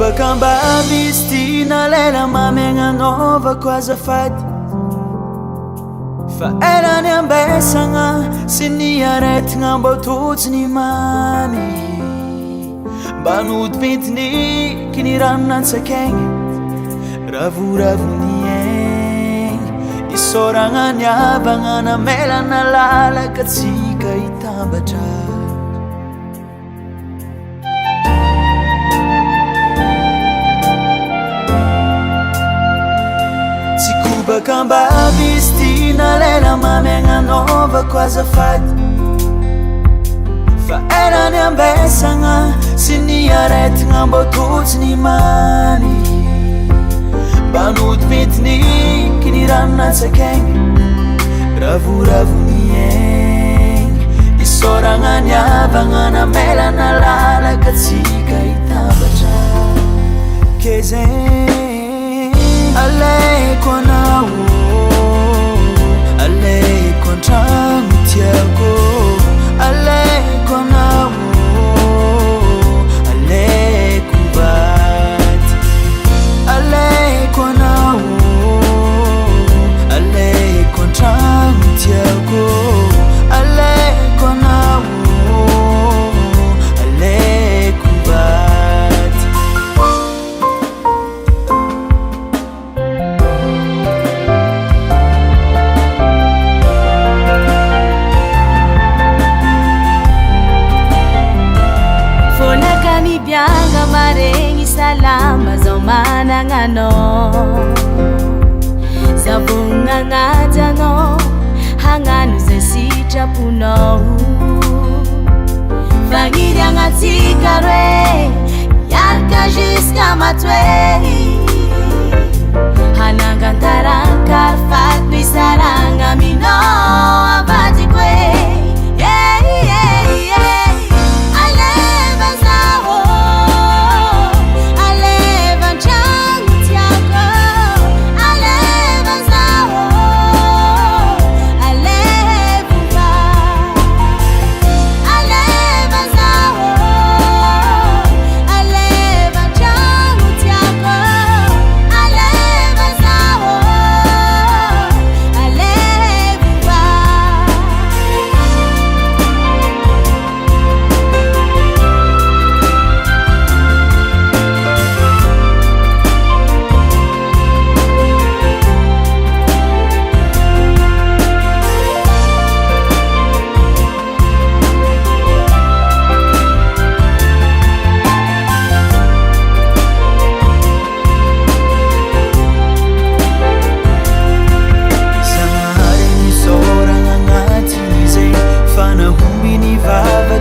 Bakambavy izy ty na lela mamegnanaovako azafady fa elany ambesagna sy ny aretigna mba totsiny mamy mba nodipentiny kiny ranonantsakegny ravoravony egny isoragna ny avagna namelana lalaka tsika hitambatra Bakambavy izy ty na lela mamegnanaovako azafady fa elany ambesagna sy ny aretigna mba totsiny mamy mba nodipentiny kiny ranonantsakegny ravoravony egny isoragna ny avagna namelana lalaka tsika hitambatra ke zegny Aleiko anao, aleiko antragno tiako, aleiko anao, aleiko vady, aleiko anao, aleiko antragno tiako, aleiko anao, aleiko vady. Bianga marengi salama zao mananganao Zabunga ngatano hanganu ze sitrapunao Fagiri angatikare yarka jiska matwe Hanangantaranka fatbi saranga mino abati kwe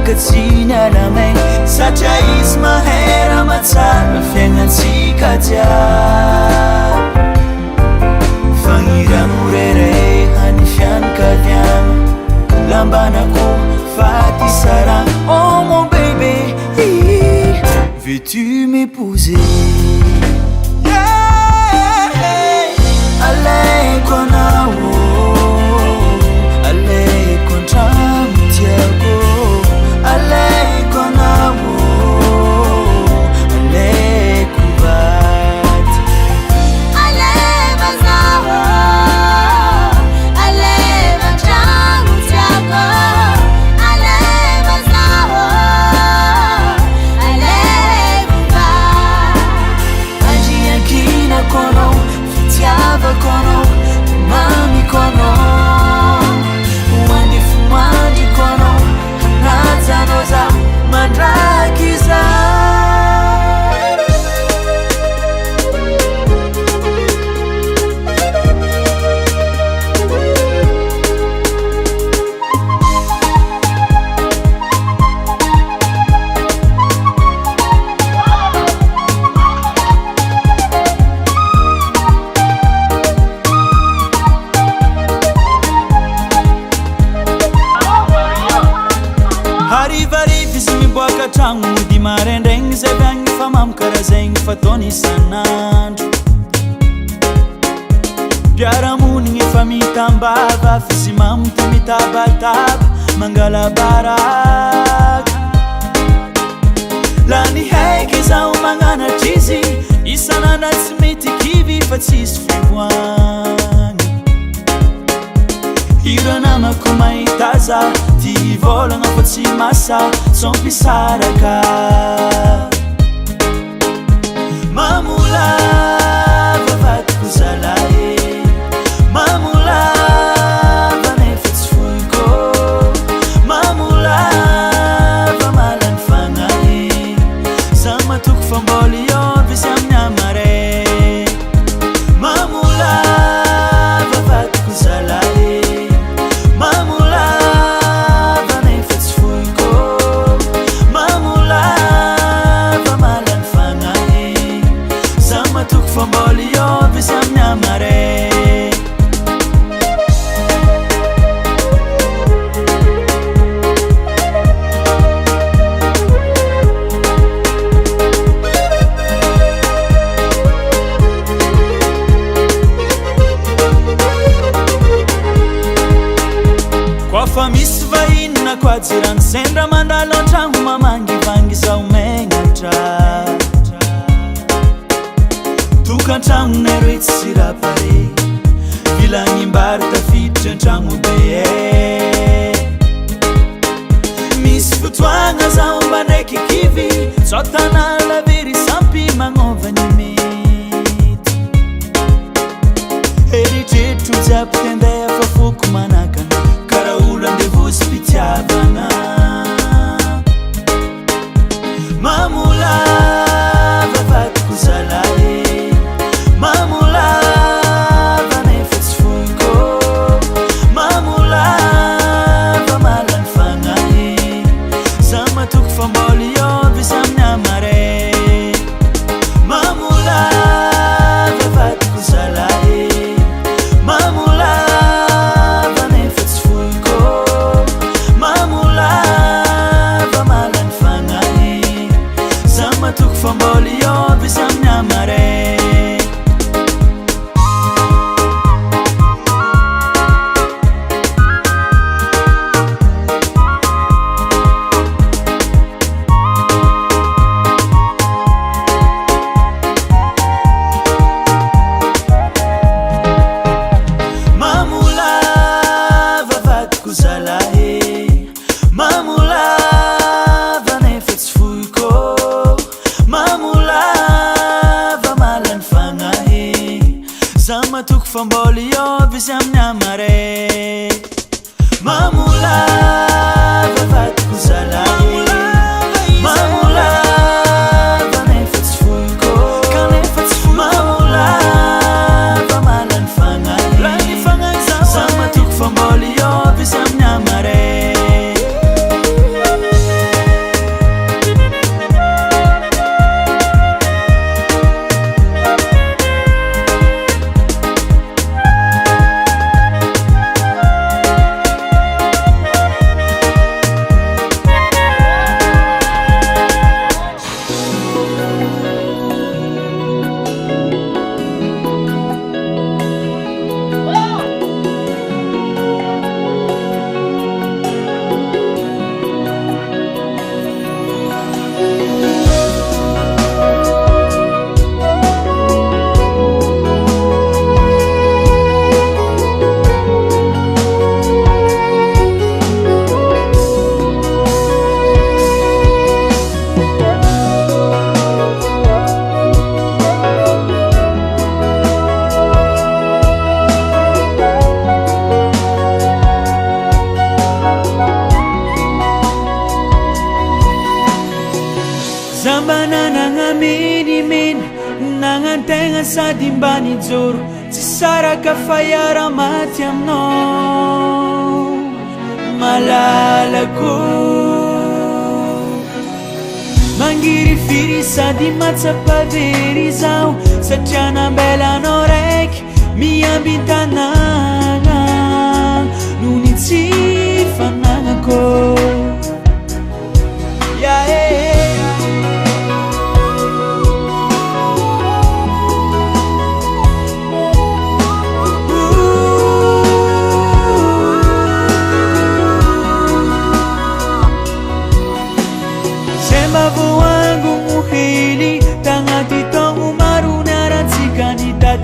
Katsina lamay satria izy mahera matsara fiaignatsika jiaby fagniragno rerehany fianakaviagna lambanako faty saragna oh mon bébé veux-tu m'épouser aleiko anao aleiko antragno tiako aleiko anao aleiko vady Aleva zaho aleva antragno tiako aleva zaho aleiko vady andriankinako anao fitiavako anao mamiko anao hoandefo mandriko anao hanajano za mandraky za Harivariva izy miboaka tragno mody maraindraigny zay viagny fa mamokara zegny fataony isan'andro mpiaramonigny efa mitambava fizy mamoty mitabataba mangala baraka lany haiky zaho magnanatry izy fa tsisy fivoagna. Hira namako mahita za ty volagna fa tsy masa sompisaraka. Mamolava vadiko zalahy, mamolava nefa tsy fohiko, mamolava malany fagnahy, za matoko fa mbola iôva izy amin'ny amare. Mamolava vadiko zalahy, mamolava nefa tsy fohiko, mamolava malany fagnahy, za matoko fa mbola iôva izy amin'ny amare. Fa misy vahiny na koa jirany sendra mandalo an-tragno mamangivangy zaho megnatra. Tokantragno nero tsy rapare, vilagnimbary tafiditra an-tragno be misy fotoagna zaho mba ndraiky kivy, tsotana lavery sampy magnova ny mety. Eritreritro jiaby tendeha fa foko manakana, pitiavana. Mamolava vadiko zalahy, mamolava nefa tsy fohiko, mamolava malany fagnahy, za matoko fa mbola iôva izy amin'ny amare. Mamolava vadiko zalahy, mamolava nefa tsy fohiko, mamolava malany fagnahy, za matoko fa mbola iôva izy amin'ny amare. Mamolava vadiko zalahy, mamolava nefa tsy fohiko, mamolava malany fagnahy, za matoko fa mbola iôva izy amin'ny amare. Mamolava vadiko zalahy, mamolava nefa tsy fohiko, mamolava malany fagnahy, za matoko fa mbola iôva izy amin'ny amare. Nagnantegna sady mba nijoro, tsy saraka fa iara-maty aminao. Malalako mangirifiry sady matsapa very zaho, satria nambelanao raiky miamby tanàgna noho ny tsy fanagnako. Voangu muhili tangati tongu maru naratsikanidad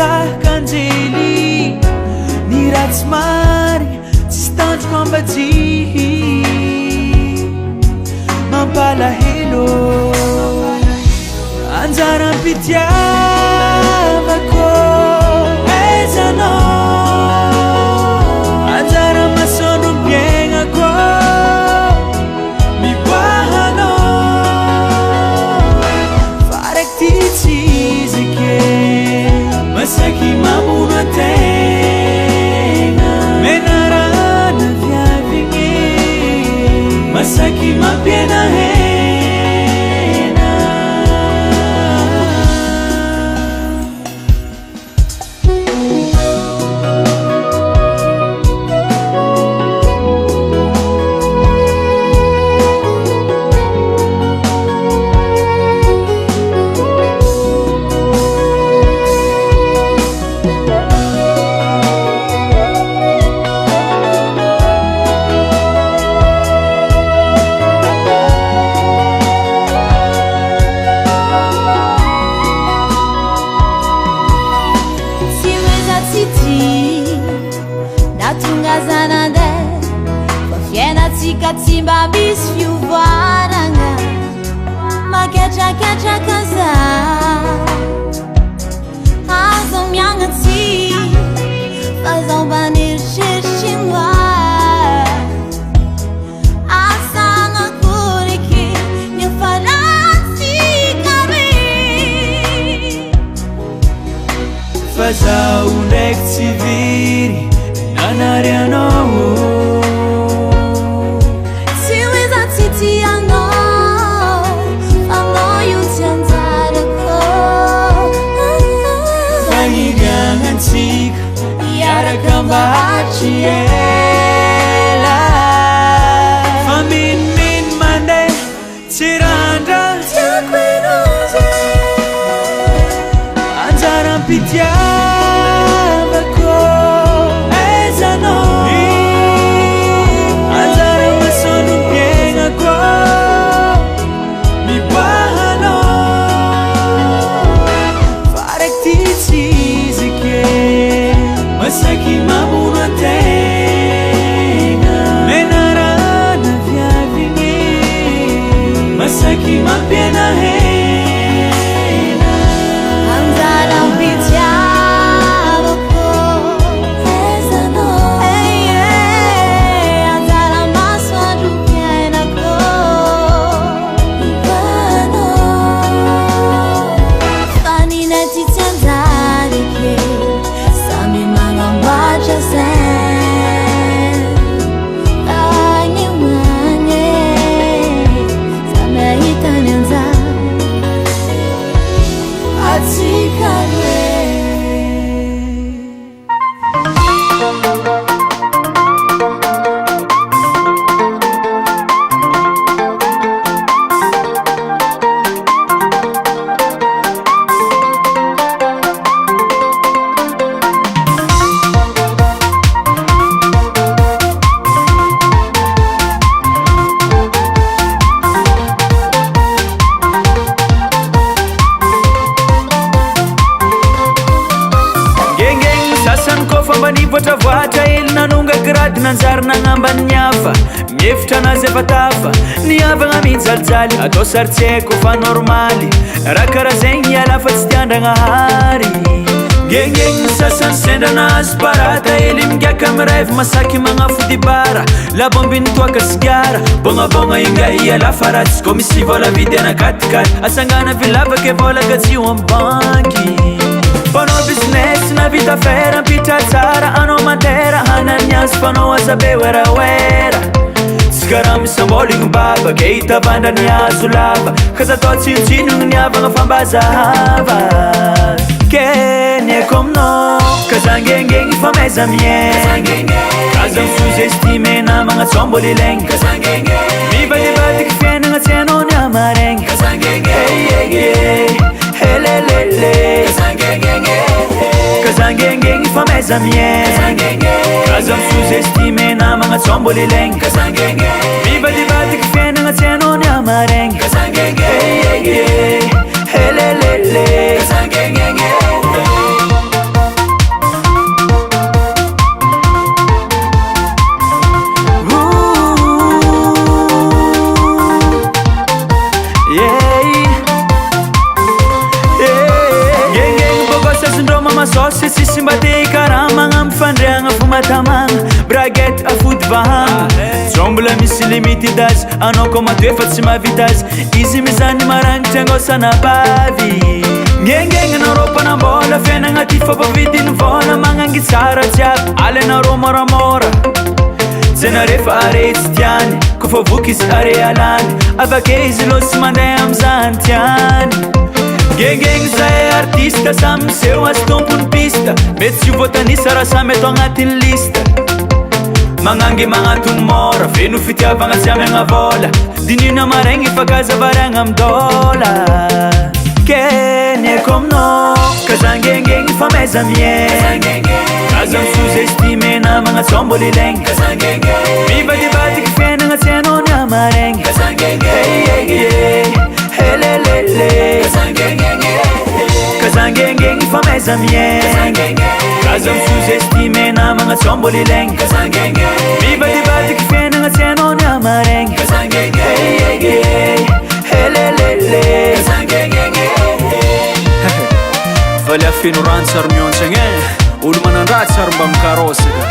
tahkanjely ny ratsy marigny tsisy tandroko ambajihy mampalahelo anjaram-pitiavako aizanao anjara-masondrom-piaignako mibahanao faraky ty tsy izake masaky mamono ategna menarana viavigny masaky mampiena hena tsy mba misy fiovoaragna maketraketraka za azo miagnatsy fa zaho mba nieritreritry moa asagnakoryky nifalatsika re fa zaho ndraiky tsy viry nanarianao Baciela Famin mande Ciranda Tiaquinoze Anjaram-pitiavako aizano anjara-masondrom-piaignako mibahano faraky ty tsy izake masaky mamono ategna menarana viavigny masaky mampiena hena anjara-pitiavako aizanao anjara-masondrom-piaignako mibanao fa ninay ty tsy anjariky samy magnamboatra sen agny magny samy ahitany anjara atsika re voatra ely nanonga grady nanjary nagnambany niafa miefitra anazy efa tafa niavagna mijalijaly atao sary tsy haiko fa normaly raha karaha zegny hiala fa tsy tiandragnahary gengegny sasany sendranazy parata ely migaka amy rêve masaky magnafody bara labombiny toaka sigara bognabogna inga hiala fa raha tsy ko misy vola vidy anakatikady asangana vilavaky vola gazio amy banky Panao business na vita fera mpitra tsara anao mandera hananiazy panao azabe werawera tsy karaha misamboligny baba ke hitavandra ny azo lava kaza atao tsinotsinogny niavagna fambazahava keniako aminao kazangengegny fa maiza miaigny kaza misous-estime namagna tsomboly ilaigny mivadivadiky fiainagna tsy anao ny amaregny helelele kazangengegny fa maiza miaigny kaza misous-estime namagna tsomboly ilaigny mivadivadiky fiainagna tsy anao ny amaregny helelele misy mba te ikaramagna mifandriagna fomatamagna braget afody bahagna zombola misy limite azy anao ko matoe fa tsy mahavita azy izy mizany maragnitry angosana bavy ngengegna narô mpanambola fiainagna ty fampavidiny vola magnangy tsara jiaby alenarô moramora zanarefa are tsy tiany kofa voky izy are alany avake izy losy mandeha amizany tiany ngengegny zahay artista samy miseho azy tompony pista mety tsy voatanisa raha samy atao agnatin'ny lista magnangy magnatony mora feno fitiavagna tsy amiagna vola dinina maraigny fakazavariagna amdola keneko aminao kazangengegny fa maiza miaigny kaza misous-estime namagna tsombola ilaigny mivadibadiky fiainagna tsy hainao ny amaregny helelele kazangengegny fa maiza miaigny kaza misous-estime namagna tsombola ilaigny mivadibadiky fiainagna tsy hainao ny amaregny helelele valy afeno rano tsary miontsagny olo manandraha tsary mba mikarosaka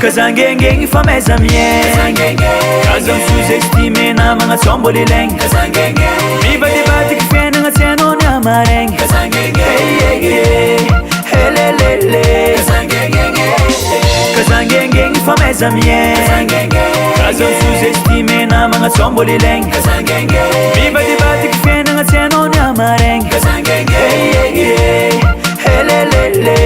kazangengegny fa maiza miaigny kaza misous-estime namagna tsombola ilaigny mivadibadiky fiainagna tsy hainao ny amaregny helelele kazangengegny fa maiza miaigny kaza misous-estime namagna tsombola ilaigny mivadibadiky fiainagna tsy hainao ny amaregny helelele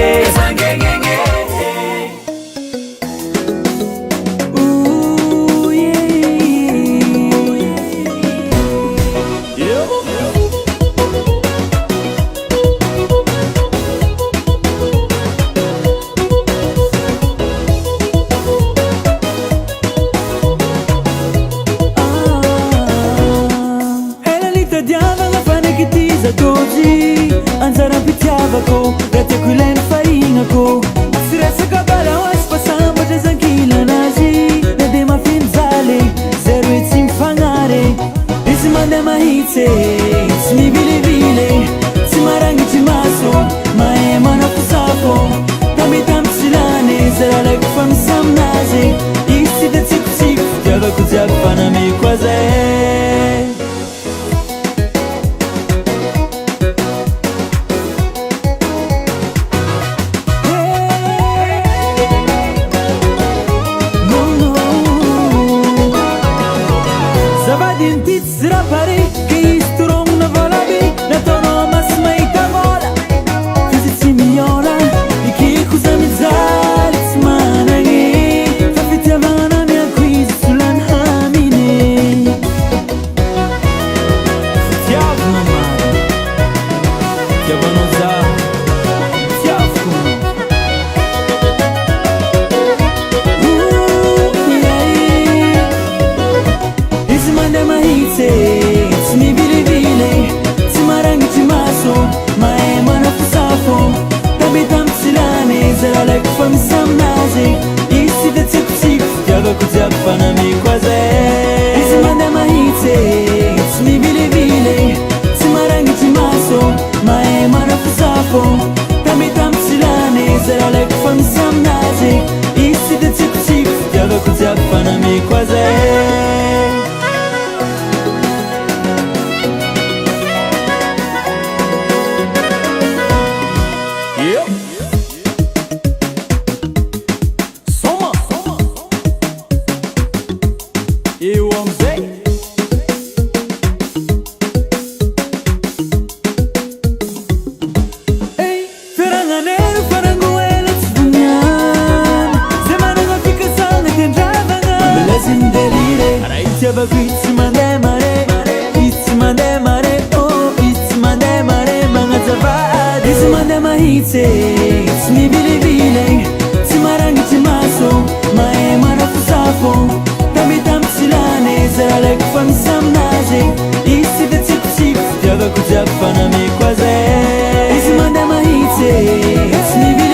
anjara mpitiavako raha tiako ilainy farignako sy resaka bala hoazy fa sambatra zankilanazy na de mafiny jaly zero hoe tsy mifagnary izy mandeha mahitsy tsy mivilivily tsy maragnitry maso mahay manafosafo tameta misilany zara laiko fa misy aminazy izy tsy de tsikotsiko fitiavako jiaby fanameko azay It's me bilibile, si marangi maso, mae manafusafo, tam silane, zara like fam samnaze, isi de tsip, diava kujap paname kwaze, isi manda mahite, it's me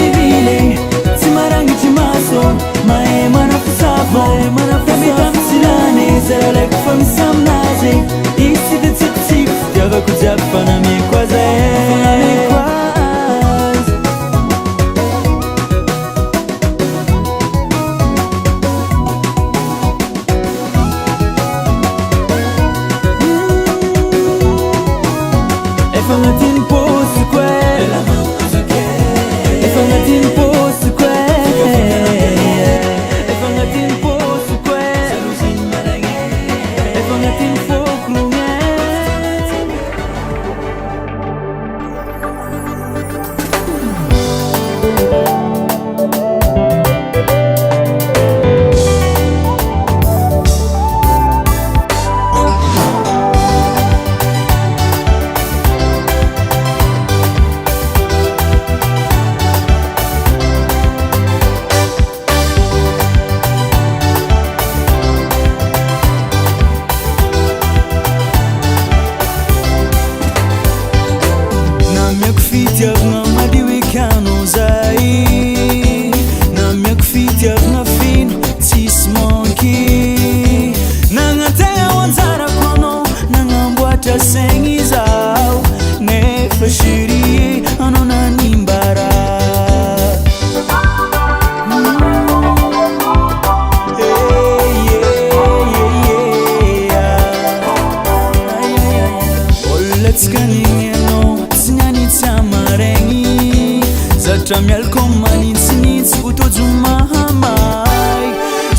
mialko manintsinintsy votojo mahamay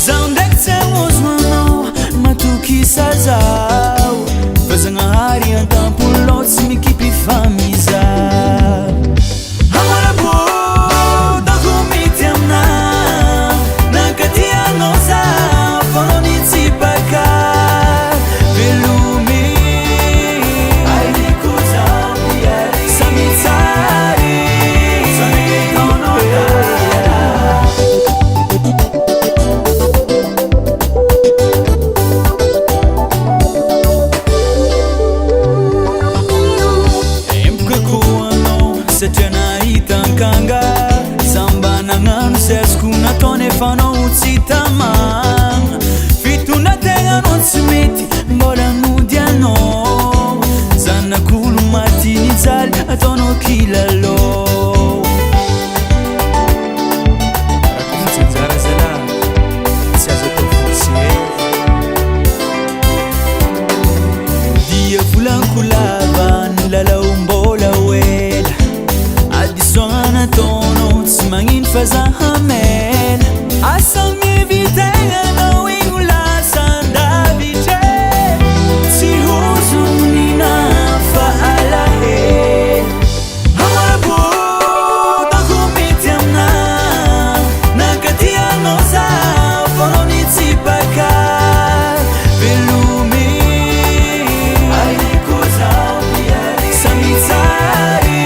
zaho ndraiky tsy agnozonanao matoky sazao fa zagnahary an-tampony loatsy mikipy famiza amarabo dako mity amina nakatianao zaho fanao nitsipaka velomy aiko zaho miary samitsary saneketaonao satria nahitankanga zamba nagnano sesiko nataony efa nao tsy tamagna fitondrategnanao tsy mety mbola nody anao zanak'olo maty nijaly ataonao kilalao rakofotsynjara zala tsy azo atao forcé dia volanko lava nilalao mbola oela adisona tono tsy magnino fa zahamela asa mivitagnanao igno lasandavitry tsy hozonina fa alahelo amarabo dako mety amina nakatianao zaho fanao nitsipaka velomy aiko zaho miary samitsary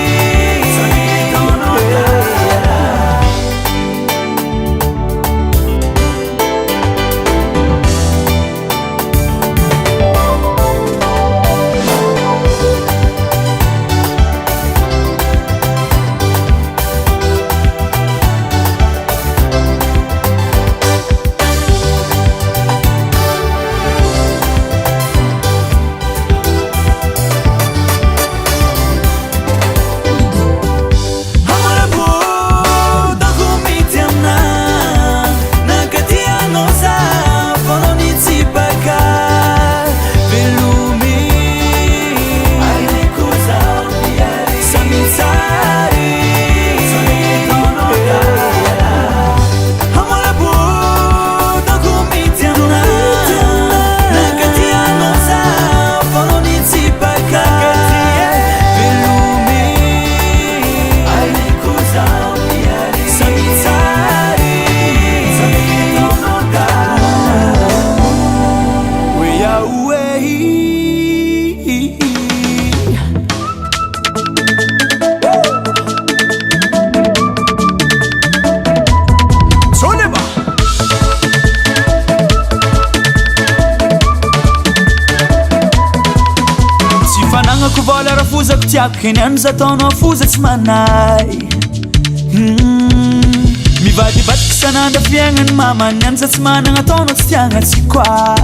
vola rafuzako tiako keniano zataonao foza tsy manay mivadibadiky sanandra fiaignany mamany any za tsy managna ataonao tsy tiagna tsy koa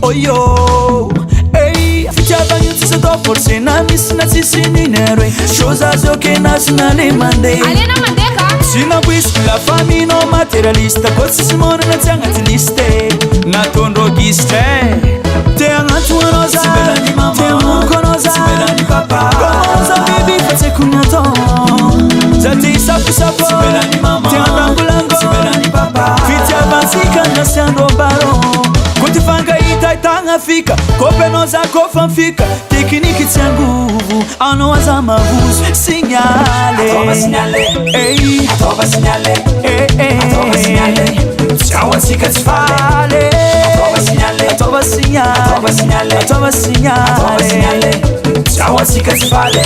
oyo ey fitiavagna io tsisy atao forcé na misy na tsisy ninero e chose azy oke nasina le mandeha alena mandeha ka sy namboisiky la famille matérialiste ko tsisy monana tsy agnaty liste natondrogistre te agnantoanao za te amonkonao za komoza biby fa tsy kugnatao za te isafosapo te andambolango fitiavansika nasy andro baro ko ty fankahita itagna fika kopenao za kofa mifika tekniky tsy angovo anao aza mahozo signale Atova signale ciao antsika tsy faly atova signale ciao antsika tsy faly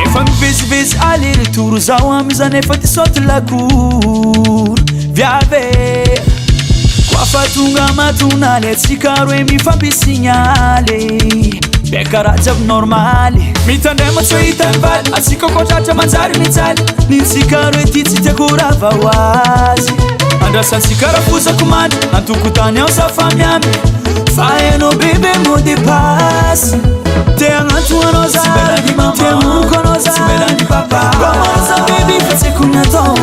efa mivezivezy aller retour zao amizany efa ty saute lacour viave koafa tonga matonale atsika roe mifampisignaly bekaraha jiaby normaly mitandrema tsy hitany valy atsika kotratra manjary mijaly nintsika roe ty tsy tiako rava ho azy andrasantsika rafosako mandry antokotany ao safamiamy fa hainao bebe mody pasy te agnato anao za te amoko anao za komanza bebe fa tsy haiko ny atao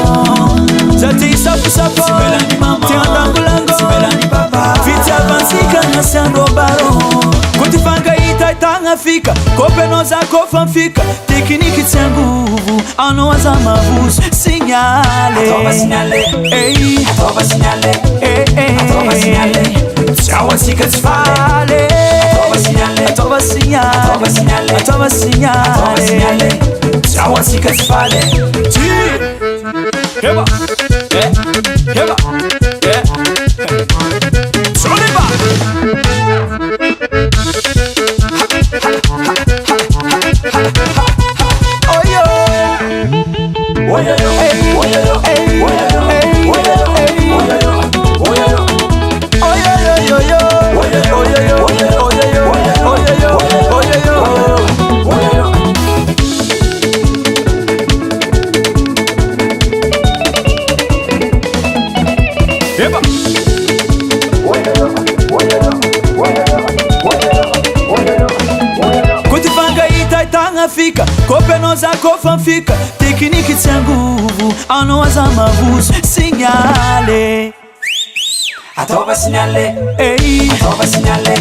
za te hisafosapo te andangolango fitiavansika nasy androbaro ko ty fankahita itagna fika kopy za kofa mifika tekniky tsy angovo anao aza mavozo signale Siawansika tsy faly atova signale siawansika tsy faly heba heba soliba oyo oyo oyo fika kopy za kofa mifika tekniky tsy angovo anao aza mavozo signale atova signale atova signale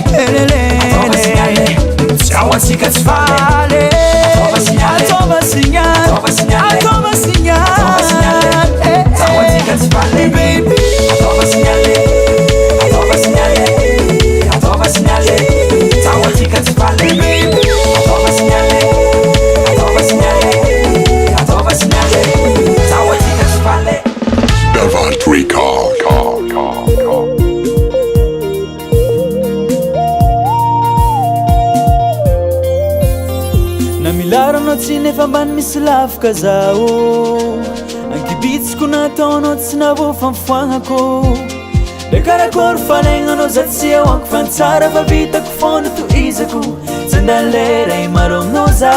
siawansika tsy faly atova signale atova signale siawansika tsy faly baby atova signale atova signale atova signale siawansika tsy faly baby atova signale Devant Record. Na milaranao tsy nefa ambany misy lavaka zao ankibitsiko nataonao tsy navofa mifoagnako le karakory falagnanao za tsy ahoako fa ntsara fa vitako foana toizako tsy andalera imaro aminao za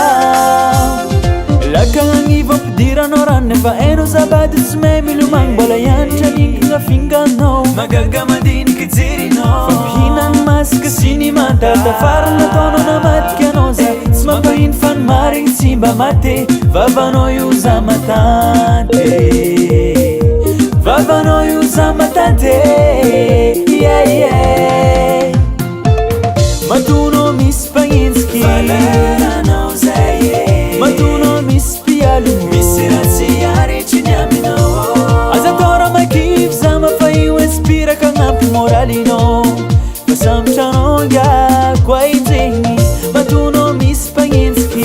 laka agnivo ampidiranao rano nefa hainao zabady tsy mahay milomagno mbola ianatra ninkina finganao magaga mandiniky jerinao fampihinany masaka sy ny mandata farany nataonao namadika anao za tsy mampahiny fa ny marigny tsy mba mate vavanao io za matante vavanao io za matante matonao misy mpagnentsiky matonao misy pialo misy ratsy aretriny aminao aza tora makivy za mafaio inspiraka agnampy moralinao fa sambotranao ngako aijegny matonao misy mpagnentsiky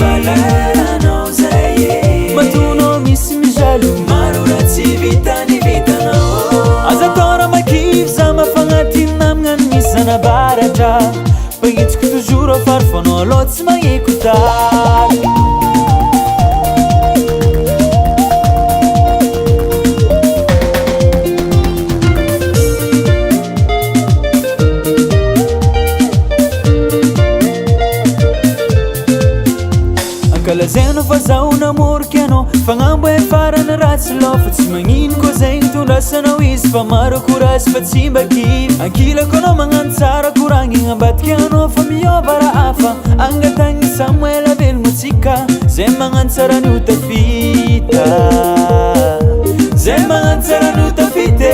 matonao misy mijalo maro ratsy vitany vitanao aza tora makivy za mafagnatinina aminany misy zanabaratra mpagnetsiko toujours afarfanao aloha tsy magnekotary kalazeno fa zaho namoriky anao fagnambo e farany ratsy lo fa tsy magnino koa zegny tondrasanao izy fa maro korazy fa tsy mba kivy ankilako anao magnano tsara koragnina ambadika anao fa miova raha hafa angatagny samuela velomotsika zay magnano tsara ny utafita zay magnano tsara ny utafite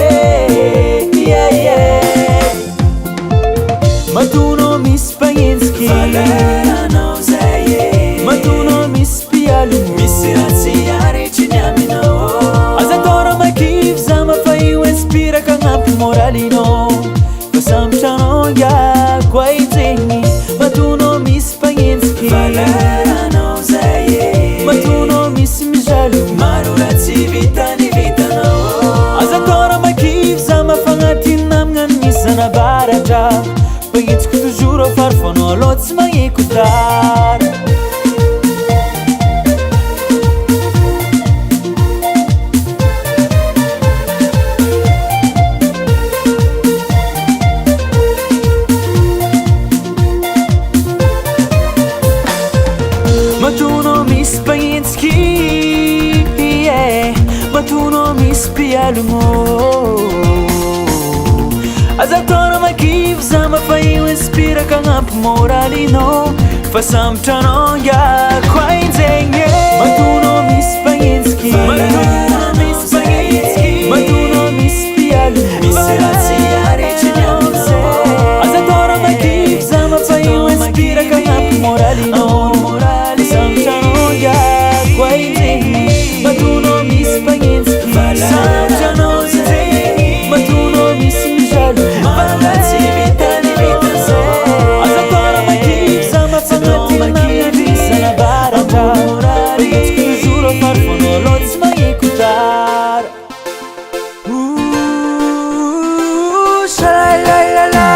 matonao misy mpagnentsiky matonao misy pialo misy ratsy aretriny aminao aza tora makivy za mafaio inspiraka agnampy moralinao fa sambotranao ngako aijegny matonao misy mpagnentsiky matonao misy mijalo maro ratsy vitany vitanao aza tora makivy za mafagnatinina aminany misy zanabaratra mpagnetsiko toujours afarfanao aloha tsy magnekotary matonao misy mpagnentsiky matonao misy pialogno makivy zama fa io inspiraka agnampy moralinao fa sambotranao ngiako ainjegny matonao misy mpagnenjiky matonao misy mpagnenjiky matonao misy mpialy misy ratsy aretriny amin'izay aza atao raha makivy zama fa io inspiraka agnampy moralinao sambotranao ngiako ainjegny matonao misy mpagnenjiky sambotranao zegny matonao misy mijaly malatsy vitany vitazay aza atao raha makivy zama fa matinamagivy zanabaratra Itsky toujours farfonao loha tsy magnekotara Shalalalala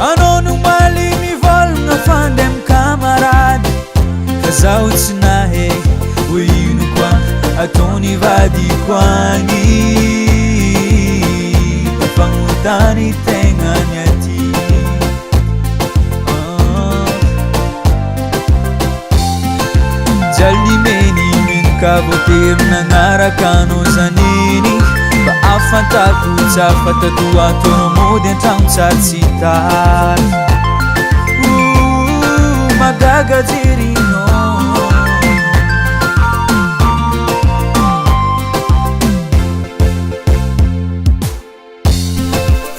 anao no maly mivolagna fandy amy kamarady fa zaho tsy nahay hoe ino koa ataony vadiko agny fagnotany tegnany aty jalimeny menoka voatery nagnaraka anao zaniny mba afantako tsy afantatoatono mody an-tragno tsatsy tary magaga jerinao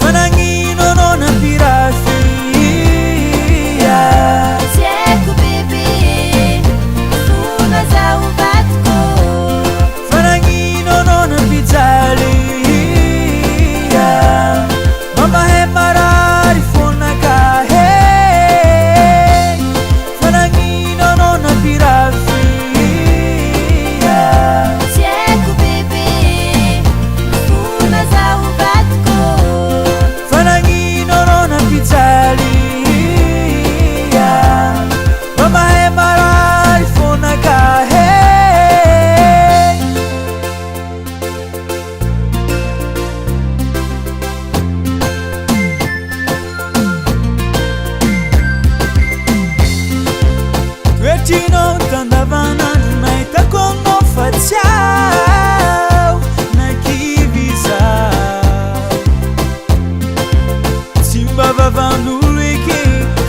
fa nagnino anao nampirafia Tieko bebe, fona zaho vatiko fa nagnino anao nampijaly mamahay marary fonakahe fa nagnino anao nampirafia Tieko bebe, fona zaho vatiko fa nagnino anao nampijaly mamahay marary fonakahe toetrinao tandavanandro nahitako anao fa tsy ao nakivy zaho tsy mba vavan'olo eky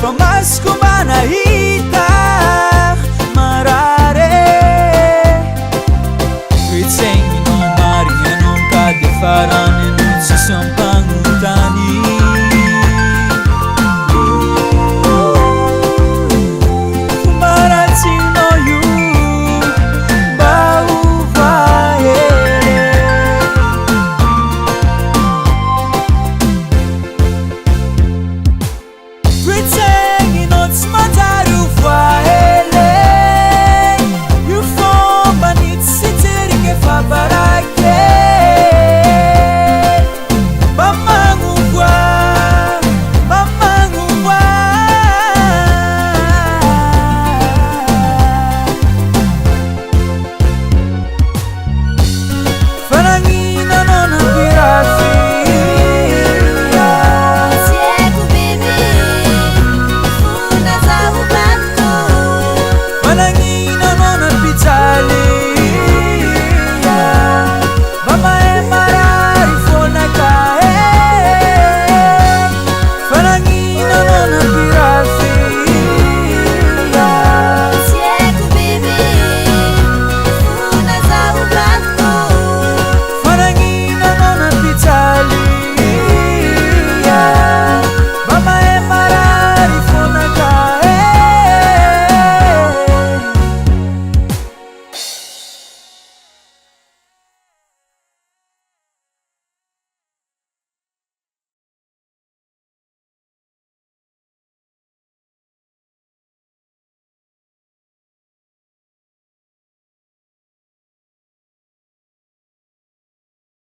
fa masoko mba nahita